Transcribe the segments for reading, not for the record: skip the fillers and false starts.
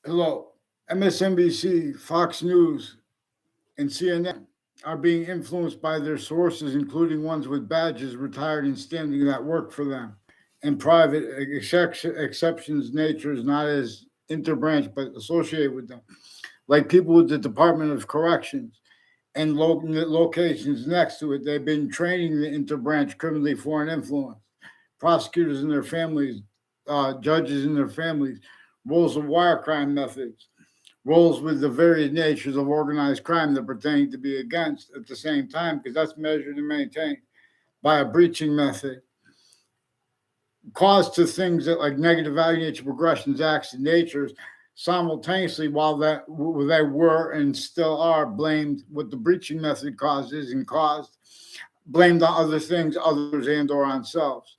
Hello. MSNBC, Fox News, and CNN are being influenced by their sources, including ones with badges, retired and standing that work for them. And private exceptions nature is not as interbranch but associated with them, like people with the Department of Corrections and locations next to it. They've been training the interbranch criminally foreign influence, prosecutors and their families, judges and their families, rules of wire crime methods, roles with the varied natures of organized crime they're pretending to be against at the same time, because that's measured and maintained by a breaching method. Cause to things that like negative value nature progressions, acts, and natures simultaneously, while that they were and still are blamed what the breaching method causes and caused, blamed on other things, others and or on selves.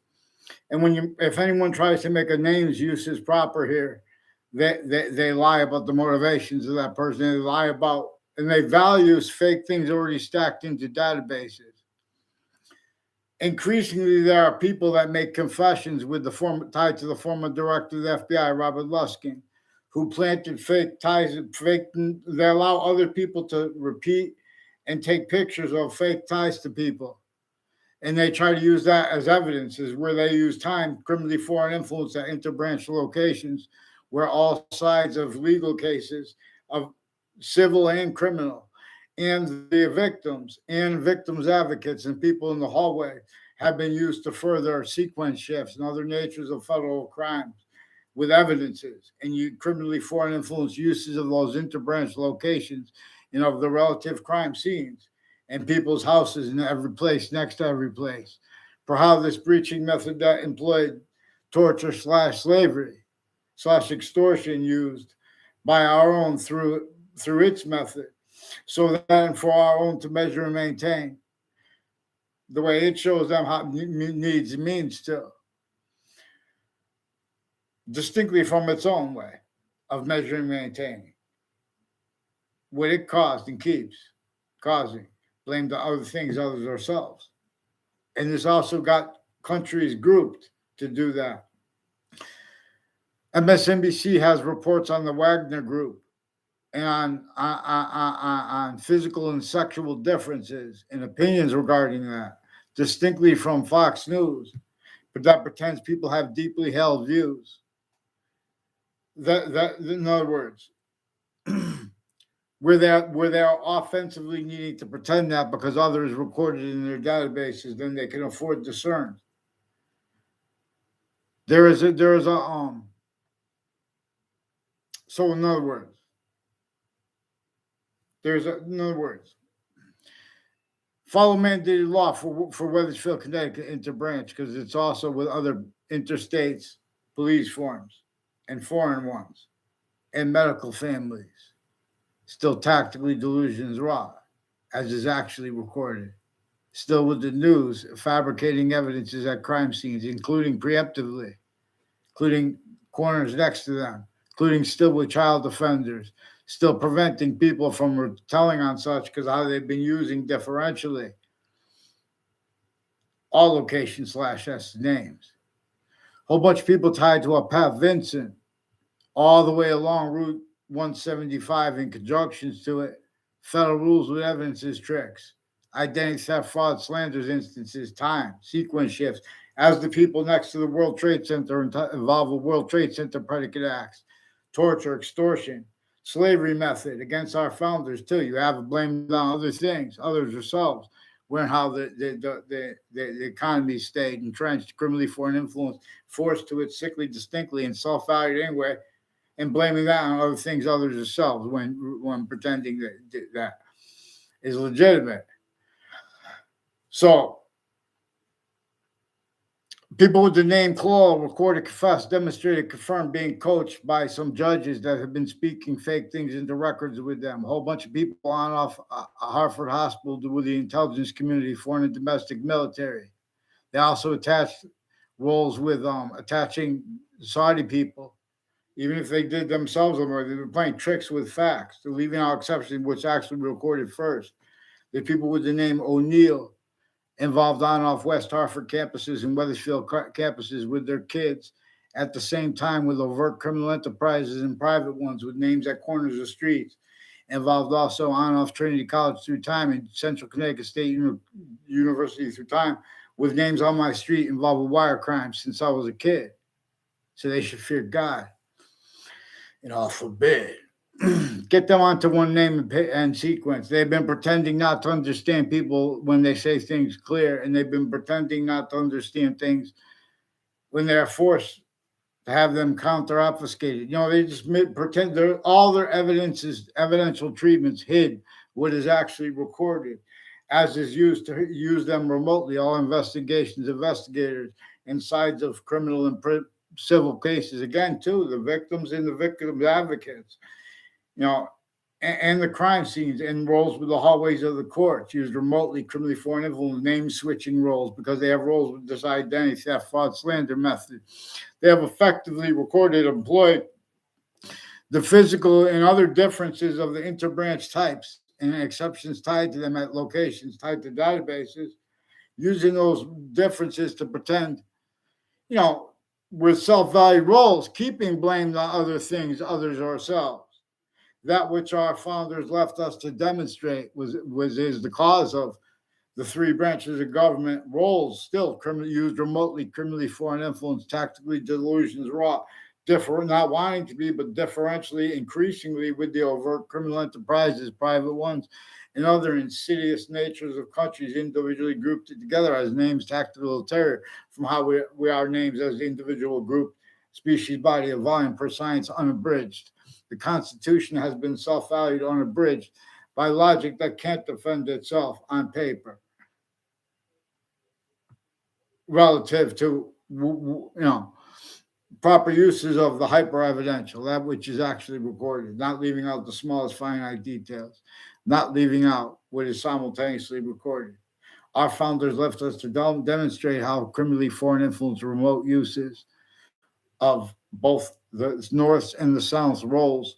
And if anyone tries to make a names uses proper here, they lie about the motivations of that person. They lie about and they value fake things already stacked into databases. Increasingly, there are people that make confessions with the tied to the former director of the FBI, Robert Luskin, who planted fake ties. They allow other people to repeat and take pictures of fake ties to people, and they try to use that as evidence. Is where they use time, criminally foreign influence at interbranch locations, where all sides of legal cases of civil and criminal and the victims and victims advocates and people in the hallway have been used to further sequence shifts and other natures of federal crimes with evidences and criminally foreign influence uses of those interbranch locations and of the relative crime scenes and people's houses in every place, next to every place, for how this breaching method that employed torture / slavery / extortion used by our own through its method, so then for our own to measure and maintain the way it shows them how needs and means to, distinctly from its own way of measuring and maintaining what it caused and keeps causing, blame the other things, others, ourselves. And this also got countries grouped to do that. MSNBC has reports on the Wagner Group and on physical and sexual differences and opinions regarding that, distinctly from Fox News, but that pretends people have deeply held views. That in other words, where they're offensively needing to pretend that because others recorded in their databases, then they can afford discern. There is a so in other words, follow mandated law for Weathersfield, Connecticut interbranch, because it's also with other interstates, police forms, and foreign ones, and medical families. Still tactically delusions raw, as is actually recorded. Still with the news, fabricating evidences at crime scenes, including preemptively, including corners next to them, including still with child offenders, still preventing people from telling on such because how they've been using differentially all locations / S names. Whole bunch of people tied to a Pat Vincent all the way along Route 175 in conjunctions to it. Federal rules with evidences, tricks, identity theft, fraud, slanders, instances, time, sequence shifts, as the people next to the World Trade Center involved with World Trade Center predicate acts, torture, extortion, slavery method against our founders too. You have it blamed on other things, others yourselves, where how the economy stayed entrenched, criminally foreign influence, forced to it sickly, distinctly, and self-valued anyway, and blaming that on other things, others yourselves, when pretending that is legitimate. So people with the name Claw recorded, confessed, demonstrated, confirmed being coached by some judges that have been speaking fake things into records with them. A whole bunch of people on off Hartford Hospital with the intelligence community, foreign and domestic military. They also attached roles with attaching Saudi people, even if they did themselves, or they were playing tricks with facts. They're leaving out exceptions, which actually recorded first. The people with the name O'Neill involved on and off West Hartford campuses and Weathersfield campuses with their kids at the same time with overt criminal enterprises and private ones with names at corners of streets. Involved also on and off Trinity College through time and Central Connecticut State University through time with names on my street involved with wire crimes since I was a kid. So they should fear God. And all forbid. Get them onto one name and sequence. They've been pretending not to understand people when they say things clear, and they've been pretending not to understand things when they're forced to have them counter obfuscated. They just pretend all their evidence is evidential treatments hid what is actually recorded, as is used to use them remotely. All investigators, and sides of criminal and civil cases. Again, too, the victims and the victim advocates, and the crime scenes and roles with the hallways of the courts used remotely, criminally foreign influence, name switching roles because they have roles with this identity theft, fraud, slander method. They have effectively recorded, employed the physical and other differences of the interbranch types and exceptions tied to them at locations tied to databases, using those differences to pretend, with self-value roles, keeping blame on other things, others, ourselves. That which our founders left us to demonstrate is the cause of the three branches of government roles still used remotely, criminally foreign influence, tactically delusions, raw, different, not wanting to be, but differentially, increasingly with the overt criminal enterprises, private ones, and other insidious natures of countries individually grouped together as names, tactical terror, from how we are names as individual group, species, body of volume per science unabridged. The Constitution has been self-valued unabridged by logic that can't defend itself on paper relative to, proper uses of the hyper-evidential, that which is actually recorded, not leaving out the smallest finite details, not leaving out what is simultaneously recorded. Our founders left us to demonstrate how criminally foreign influence remote uses of both the North's and the South's roles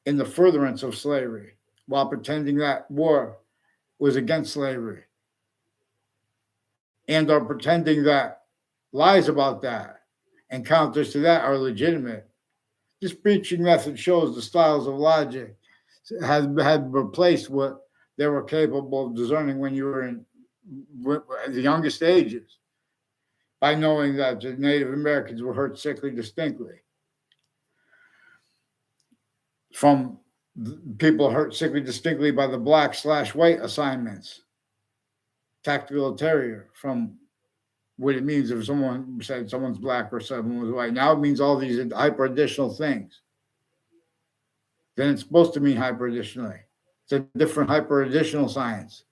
in the furtherance of slavery, while pretending that war was against slavery, and are pretending that lies about that and counters to that are legitimate. This preaching method shows the styles of logic had replaced what they were capable of discerning when you were in the youngest ages, by knowing that the Native Americans were hurt sickly distinctly from people hurt sickly distinctly by the black/white assignments. Tactical terror from what it means if someone said someone's black or someone was white. Now it means all these hyper additional things. Then it's supposed to mean hyper additionally. It's a different hyper additional science.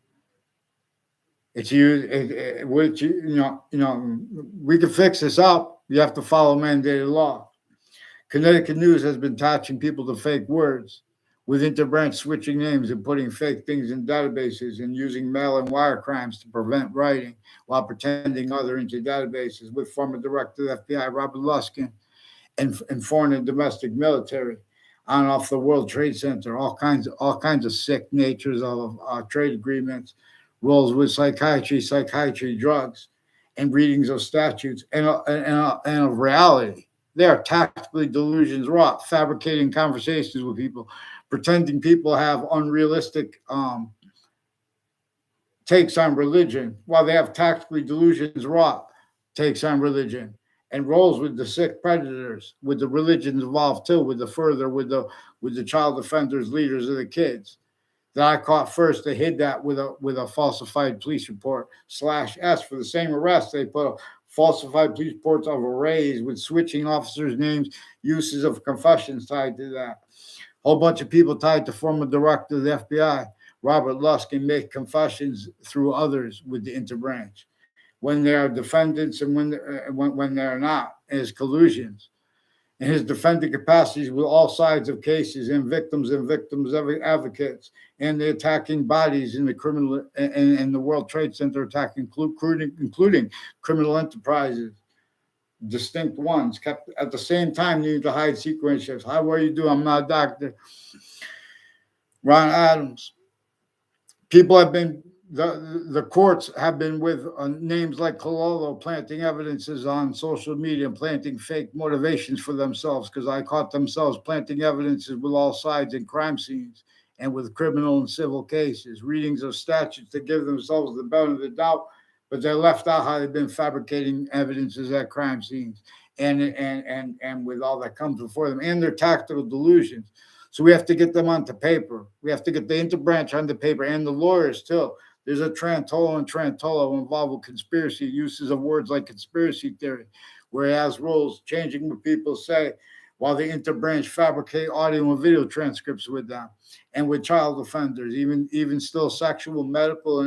It's used. We can fix this up. You have to follow mandated law. Connecticut News has been attaching people to fake words with interbranch switching names and putting fake things in databases and using mail and wire crimes to prevent writing while pretending other into databases with former director of the FBI, Robert Luskin, and foreign and domestic military on and off the World Trade Center, all kinds of sick natures of trade agreements, roles with psychiatry, drugs, and readings of statutes and of reality. They are tactically delusions wrought, fabricating conversations with people, pretending people have unrealistic takes on religion, while they have tactically delusions wrought takes on religion, and roles with the sick predators, with the religions involved too, with the child offenders, leaders of the kids that I caught first. They hid that with a falsified police report /S for the same arrest. They put a falsified police reports of arrays with switching officers' names, uses of confessions tied to that. Whole bunch of people tied to former director of the FBI, Robert Luskin, make confessions through others with the interbranch when they are defendants and when they're not, as collusions. And his defendant capacities with all sides of cases and victims advocates and the attacking bodies in the criminal and the World Trade Center attack, including criminal enterprises, distinct ones, kept at the same time needing to hide sequence shifts. How are you doing? I'm not a doctor. Ron Adams. People have been the courts have been with names like Cololo planting evidences on social media and planting fake motivations for themselves, because I caught themselves planting evidences with all sides in crime scenes and with criminal and civil cases, readings of statutes to give themselves the benefit of the doubt, but they left out how they've been fabricating evidences at crime scenes and with all that comes before them and their tactical delusions. So we have to get them onto paper. We have to get the interbranch onto paper and the lawyers too. There's a Trantolo and Trantolo involved with conspiracy, uses of words like conspiracy theory, where he has rules changing what people say, while the interbranch fabricate audio and video transcripts with them and with child offenders, even still sexual, medical,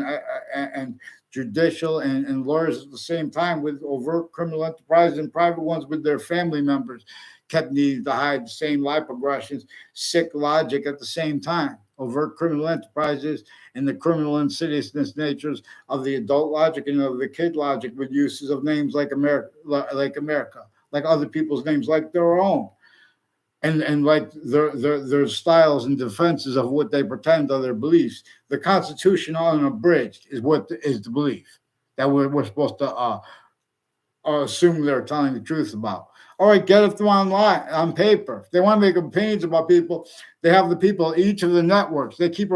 and judicial and lawyers at the same time, with overt criminal enterprises and private ones with their family members, kept needing to hide the same life progressions, sick logic at the same time. Overt criminal enterprises and the criminal insidiousness natures of the adult logic and of the kid logic, with uses of names like America, like other people's names, like their own, and like their styles and defenses of what they pretend are their beliefs. The Constitution unabridged is what is the belief that we're supposed to assume they're telling the truth about. All right, get them online on paper. If they want to make opinions about people, they have the people, each of the networks. They keep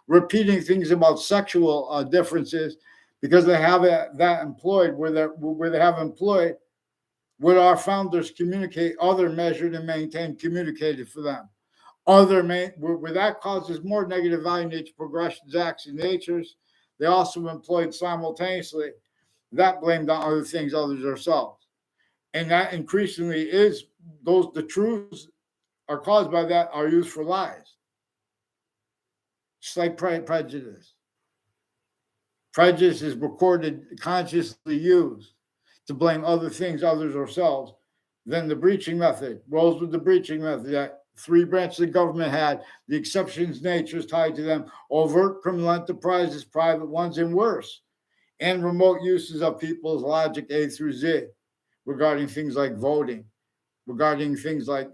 repeating things about sexual differences because they have that employed where they have employed what our founders communicate, other measured and maintained, communicated for them. Where that causes more negative value nature progressions, acts, and natures, they also employed simultaneously that blamed on other things, others, ourselves. And that increasingly is the truths are caused by that are used for lies. Just like prejudice. Prejudice is recorded, consciously used to blame other things, others, ourselves. Then the breaching method rolls with the breaching method that three branches of government had, the exceptions, natures tied to them, overt criminal enterprises, private ones, and worse, and remote uses of people's logic A through Z regarding things like voting, regarding things like,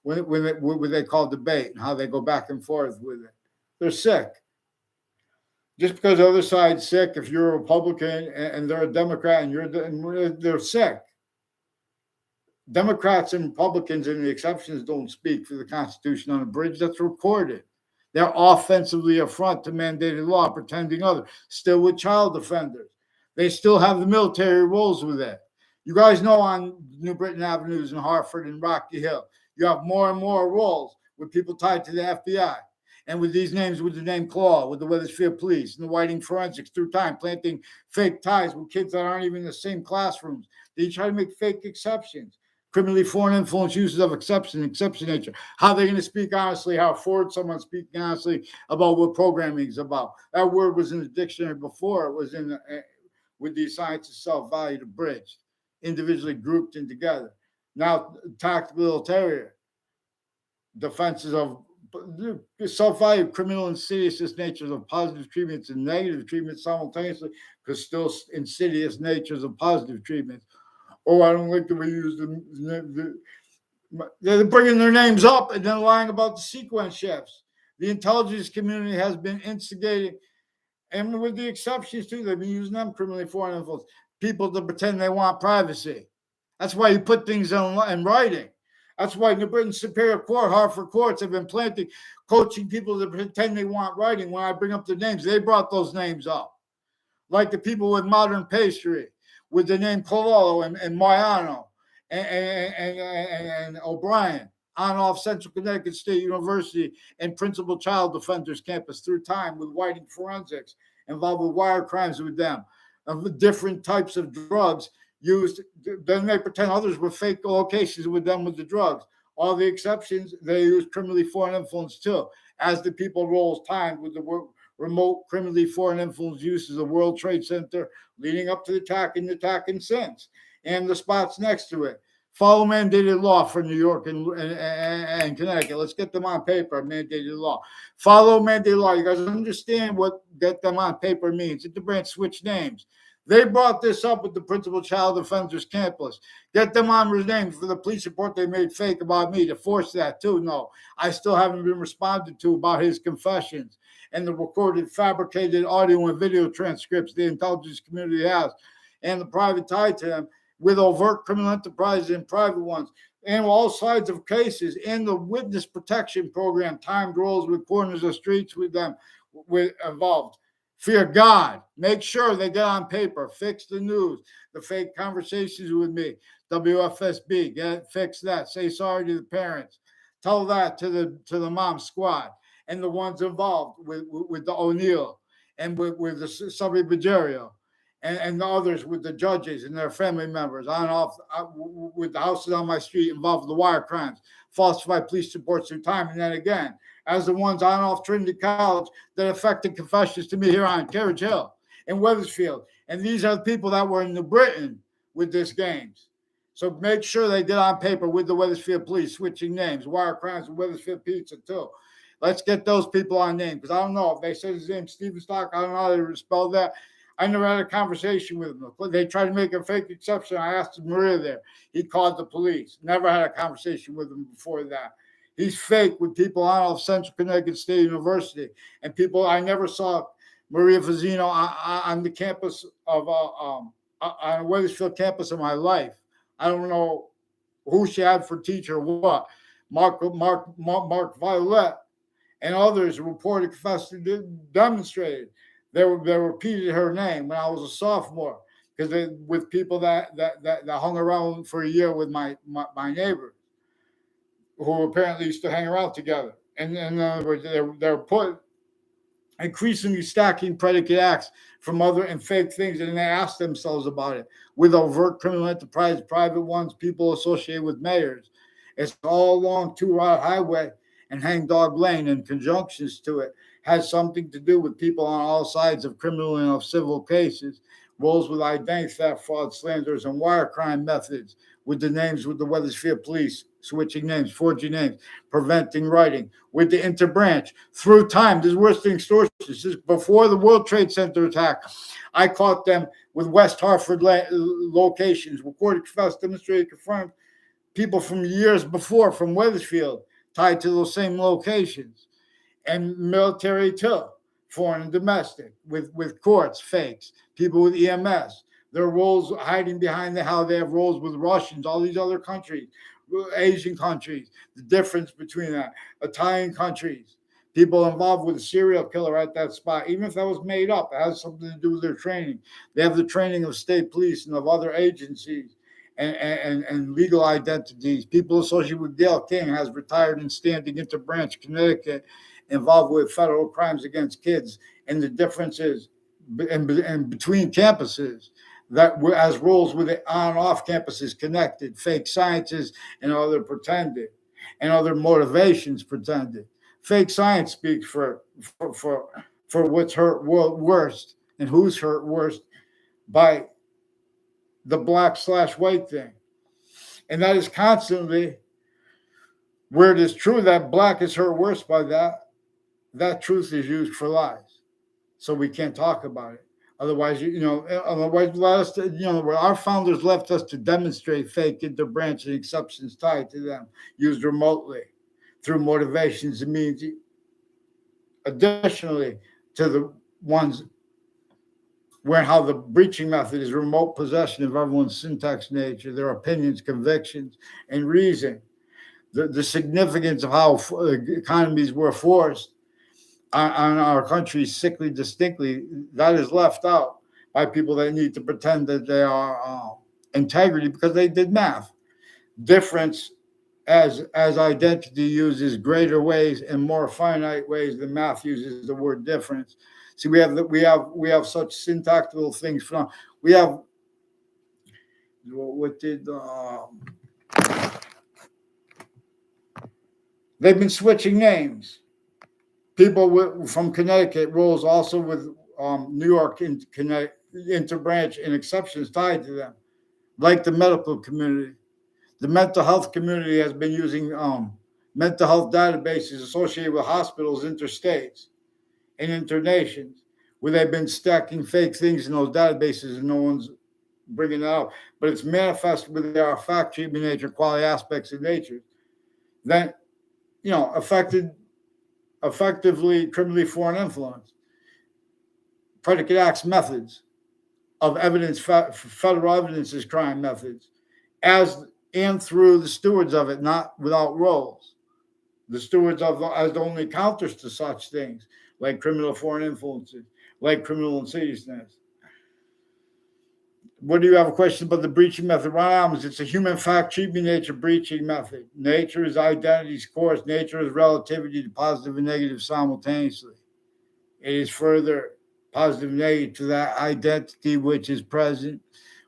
what they call debate and how they go back and forth with it. They're sick. Just because the other side's sick, if you're a Republican and they're a Democrat and they're sick. Democrats and Republicans and the exceptions don't speak for the Constitution on a bridge that's recorded. They're offensively affront to mandated law, pretending other, still with child offenders. They still have the military roles with it. You guys know on New Britain Avenues in Hartford and Rocky Hill, you have more and more roles with people tied to the FBI. And with these names, with the name Claw, with the Wethersfield Police and the Whiting Forensics through time, planting fake ties with kids that aren't even in the same classrooms. They try to make fake exceptions. Criminally foreign influence uses of exception nature. How they're going to speak honestly, how afford someone speaking honestly about what programming is about. That word was in the dictionary before it was in with the science of self-value to bridge, individually grouped and together. Now, tactical ulterior defenses of self-value, criminal insidious natures of positive treatments and negative treatments simultaneously, because still insidious natures of positive treatments. Oh, I don't like the way you use they're bringing their names up and then lying about the sequence shifts. The intelligence community has been instigating, and with the exceptions too, they've been using them criminally foreign influence, people to pretend they want privacy. That's why you put things in writing. That's why New Britain Superior Court, Hartford courts have been coaching people to pretend they want writing. When I bring up the names, they brought those names up. Like the people with modern pastry, with the name Cololo and Mariano and O'Brien, on off Central Connecticut State University and Principal Child Defenders Campus through time with Whiting Forensics, involved with wire crimes with them, of different types of drugs used. Then they pretend others were fake locations with them with the drugs. All the exceptions, they use criminally foreign influence too, as the people rolls time with the remote criminally foreign influence uses of World Trade Center leading up to the attack and since, and the spots next to it. Follow mandated law for New York and Connecticut. Let's get them on paper, mandated law. Follow mandated law. You guys understand what get them on paper means. Interbranch switch names. They brought this up with the Principal Child Defenders Campus. Get them on his name for the police report they made fake about me to force that too. No, I still haven't been responded to about his confessions and the recorded, fabricated audio and video transcripts the intelligence community has, and the private tie to them with overt criminal enterprises and private ones, and all sides of cases, and the witness protection program, timed rolls with corners of streets with them involved. Fear God. Make sure they get on paper. Fix the news. The fake conversations with me. WFSB. Fix that. Say sorry to the parents. Tell that to the mom squad and the ones involved with the O'Neill and with the Subby Bajerio and the others with the judges and their family members on and off with the houses on my street involved with the wire crimes, falsified police reports through time, and then again as the ones on and off Trinity College that affected confessions to me here on Carriage Hill in Wethersfield. And these are the people that were in New Britain with this games. So make sure they get on paper with the Wethersfield police, switching names, wire crimes with Wethersfield Pizza too. Let's get those people on name, because I don't know if they said his name Steven Stock. I don't know how they spell that. I never had a conversation with him. They tried to make a fake exception. I asked Maria there. He called the police. Never had a conversation with him before that. He's fake with people on Central Connecticut State University and people I never saw. Maria Fazzino on the campus of on Wethersfield campus of my life. I don't know who she had for teacher or what. Mark Violet and others reported, confessed, demonstrated. They repeated her name when I was a sophomore because with people that hung around for a year with my neighbors who apparently used to hang around together. And in other words, they're put increasingly stacking predicate acts from other and fake things, and they ask themselves about it with overt criminal enterprise, private ones, people associated with mayors. It's all along Two-Rod Highway and Hangdog Lane and conjunctions to it has something to do with people on all sides of criminal and of civil cases, roles with identity theft, fraud, slanders, and wire crime methods with the names with the Wethersfield police, switching names, forging names, preventing writing, with the interbranch. Through time, this is worse than extortion. This is before the World Trade Center attack. I caught them with West Hartford locations, recorded, confessed, demonstrated, confirmed, people from years before from Wethersfield tied to those same locations. And military too, foreign and domestic, with courts, fakes, people with EMS. Their roles hiding behind how they have roles with Russians, all these other countries, Asian countries, the difference between that, Italian countries, people involved with a serial killer at that spot. Even if that was made up, it has something to do with their training. They have the training of state police and of other agencies and legal identities. People associated with Dale King has retired and standing interbranch, Connecticut, involved with federal crimes against kids, and the differences and between campuses that were as roles with the on and off campuses connected, fake sciences and other pretended, and other motivations pretended. Fake science speaks for what's hurt worst and who's hurt worst by the black/white thing, and that is constantly where it is true that black is hurt worse by that. That truth is used for lies, so we can't talk about it. Otherwise, otherwise, let us, our founders left us to demonstrate fake interbranch and exceptions tied to them, used remotely through motivations and means. Additionally, to the ones where how the breaching method is remote possession of everyone's syntax nature, their opinions, convictions, and reason. The significance of how economies were forced on our country's sickly distinctly, that is left out by people that need to pretend that they are integrity because they did math. Difference as identity uses greater ways and more finite ways than math uses the word difference. See, we have such syntactical things from we have what did they've been switching names. People from Connecticut roles also with New York interbranch and exceptions tied to them, like the medical community. The mental health community has been using mental health databases associated with hospitals, interstates, and internations, where they've been stacking fake things in those databases and no one's bringing it out. But it's manifest with our fact treatment nature, quality aspects of nature that, affected effectively criminally foreign influence, predicate acts methods of evidence, federal evidence as crime methods, as and through the stewards of it, not without roles. The stewards of as the only counters to such things, like criminal foreign influences, like criminal insidiousness. What do you have a question about the breaching method? Ron Adams, it's a human fact treatment nature breaching method. Nature is identity's course. Nature is relativity to positive and negative simultaneously. It is further positive and negative to that identity which is present,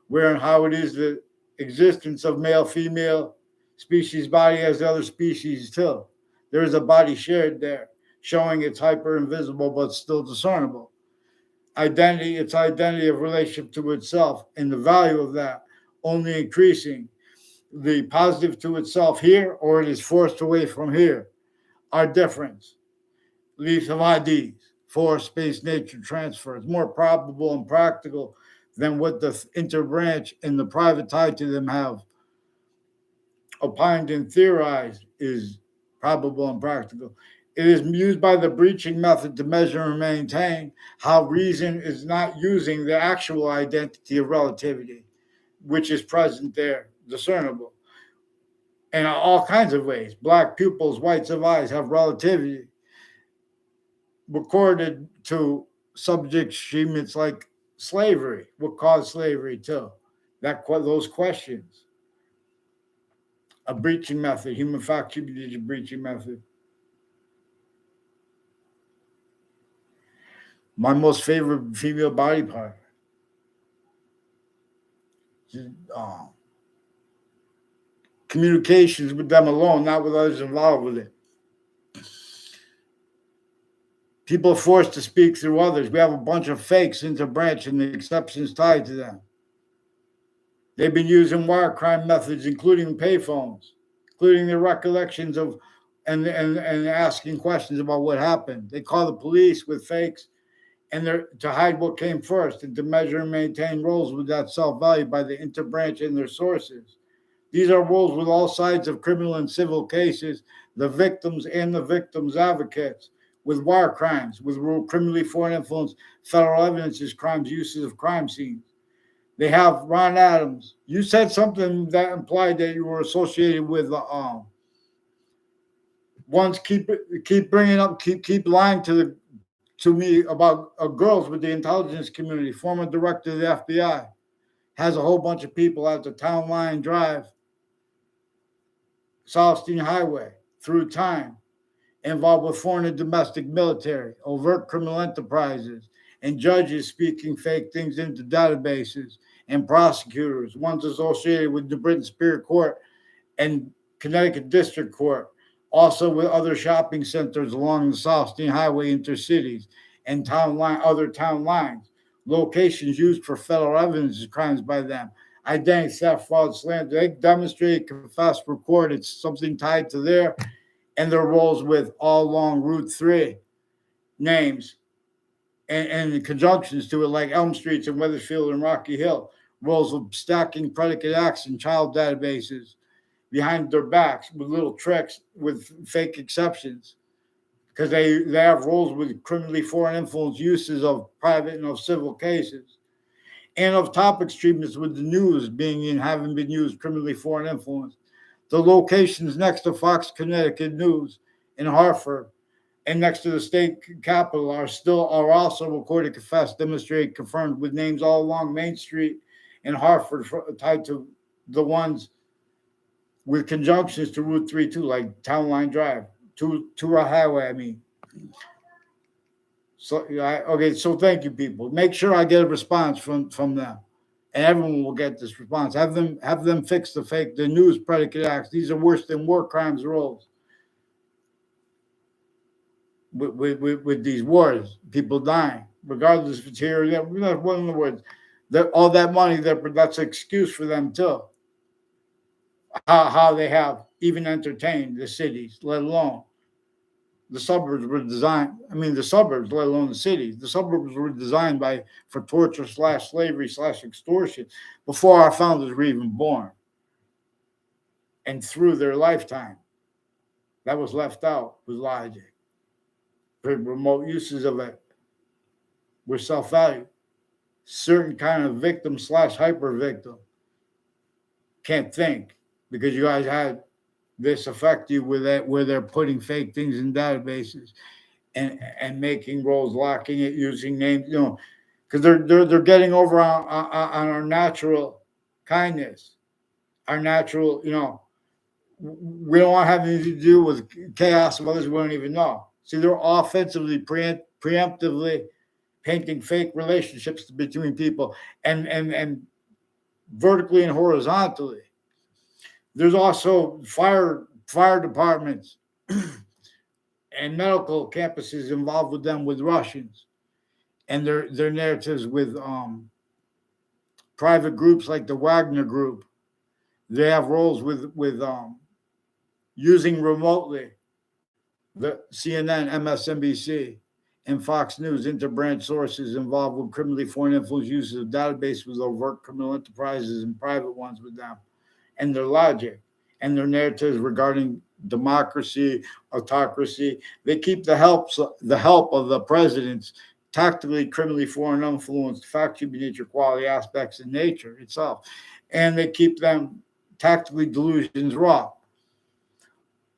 where and how it is the existence of male, female, species body as the other species too. There is a body shared there, showing it's hyper invisible but still discernible. Identity, its identity of relationship to itself, and the value of that only increasing. The positive to itself here, or it is forced away from here, are difference. Leaves of IDs, force space nature transfer. It's more probable and practical than what the interbranch and the private tied to them have opined and theorized is probable and practical. It is used by the breaching method to measure and maintain how reason is not using the actual identity of relativity, which is present there, discernible. In all kinds of ways. Black pupils, whites of eyes have relativity recorded to subject achievements like slavery. What caused slavery too? Those questions. A breaching method, human fact attributed to breaching method. My most favorite female body part. Uh, Communications with them alone, not with others involved with it. People are forced to speak through others. We have a bunch of fakes interbranch and the exceptions tied to them. They've been using wire crime methods, including payphones, including their recollections of and asking questions about what happened. They call the police with fakes and they're to hide what came first and to measure and maintain roles with that self-value by the interbranch and their sources. These are roles with all sides of criminal and civil cases, the victims and the victims' advocates, with wire crimes, with criminally foreign influence, federal evidences, crimes, uses of crime scenes. They have Ron Adams. You said something that implied that you were associated with ones keep bringing up, keep lying to me about girls with the intelligence community. Former director of the FBI has a whole bunch of people at the Town Line Drive, Southstein Highway, through time, involved with foreign and domestic military, overt criminal enterprises, and judges speaking fake things into databases, and prosecutors, ones associated with the Britain Superior Court and Connecticut District Court, also with other shopping centers along the Southstein Highway intercities and other town lines, locations used for federal evidence of crimes by them, identity theft, fraud, slander. They demonstrate, confess, record. It's something tied to their roles with all along Route 3 names and the conjunctions to it, like Elm Streets and Weathersfield and Rocky Hill, roles of stacking predicate acts in child databases behind their backs with little tricks with fake exceptions because they have roles with criminally foreign influence uses of private and of civil cases and of topics treatments with the news being and having been used criminally foreign influence. The locations next to Fox Connecticut News in Hartford and next to the state capitol are also recorded, confessed, demonstrated, confirmed with names all along Main Street in Hartford tied to the ones with conjunctions to Route 3 too, like Town Line Drive, to a highway, I mean. So okay, so thank you, people. Make sure I get a response from them. And everyone will get this response. Have them fix the news predicate acts. These are worse than war crimes roles. With these wars, people dying, regardless if it's here or there. One of the words, all that money, that's an excuse for them too. How they have even entertained the cities, let alone the suburbs were designed. I mean, the suburbs, let alone the cities. The suburbs were designed for torture / slavery / extortion before our founders were even born. And through their lifetime, that was left out with logic. remote uses of it were self-value. Certain kind of victim slash hyper victim can't think because you guys had this affect you with that where they're putting fake things in databases and making roles, locking it, using names, because they're getting over on our natural kindness, our natural, we don't want to have anything to do with chaos of others we don't even know. See, they're offensively, preemptively painting fake relationships between people and vertically and horizontally. There's also fire departments and medical campuses involved with them with Russians and their narratives with private groups like the Wagner Group. They have roles with using remotely the CNN, MSNBC, and Fox News interbranch sources involved with criminally foreign influence uses of database with overt criminal enterprises and private ones with them, and their logic and their narratives regarding democracy, autocracy. They keep the help of the presidents tactically, criminally foreign influence, fact nature, quality aspects in nature itself, and they keep them tactically delusions raw.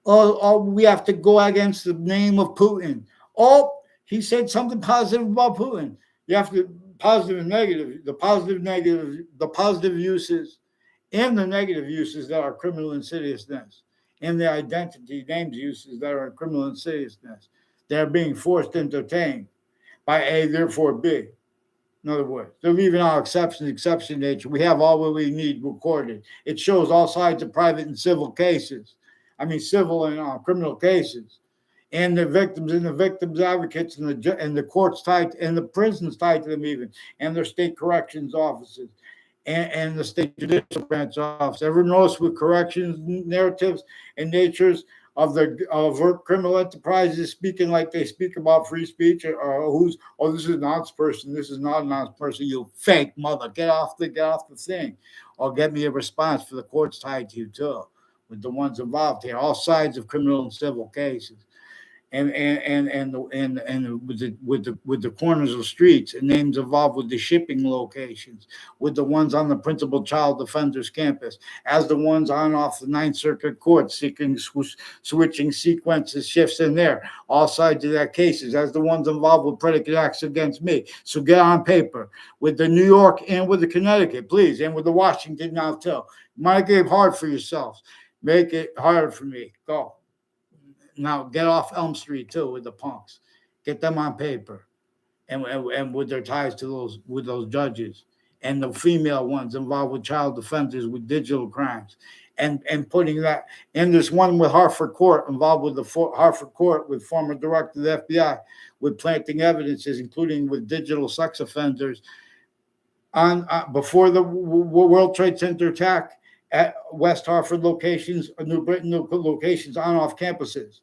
Oh, we have to go against the name of Putin. Oh, he said something positive about Putin. You have to positive and negative, the positive uses and the negative uses that are criminal insidiousness, and the identity names uses that are criminal insidiousness. They're being forced to entertain by A, therefore B. In other words, they're leaving out exception nature. We have all what we need recorded. It shows all sides of private and civil cases. I mean, civil and criminal cases, and the victims and the victims' advocates and the courts tied and the prisons tied to them even, and their state corrections offices and the state judicial branch office. Ever notice with corrections narratives and natures of the overt criminal enterprises speaking like they speak about free speech or this is an honest person, this is not an honest person, you fake mother, get off the thing, or get me a response for the courts tied to you too, with the ones involved here, all sides of criminal and civil cases. And with the corners of streets and names involved with the shipping locations, with the ones on the principal child defenders campus, as the ones on off the Ninth Circuit Court seeking switching sequences, shifts in there, all sides of that cases, as the ones involved with predicate acts against me. So get on paper with the New York and with the Connecticut, please, and with the Washington now too. Make it hard for yourselves. Make it harder for me. Go. Now get off Elm Street too with the punks. Get them on paper, and with their ties to those judges and the female ones involved with child defenders with digital crimes, and putting that. And there's one with Hartford Court involved with the Hartford Court with former director of the FBI with planting evidences, including with digital sex offenders on before the World Trade Center attack at West Hartford locations, New Britain locations on off campuses.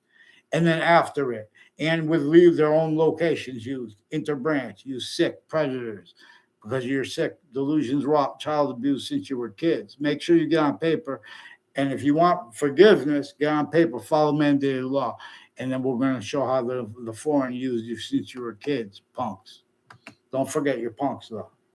And then after it, and would leave their own locations used, interbranch, use sick predators because you're sick, delusions, raw, child abuse since you were kids. Make sure you get on paper. And if you want forgiveness, get on paper, follow mandated law. And then we're going to show how the foreign used you since you were kids, punks. Don't forget your punks, though.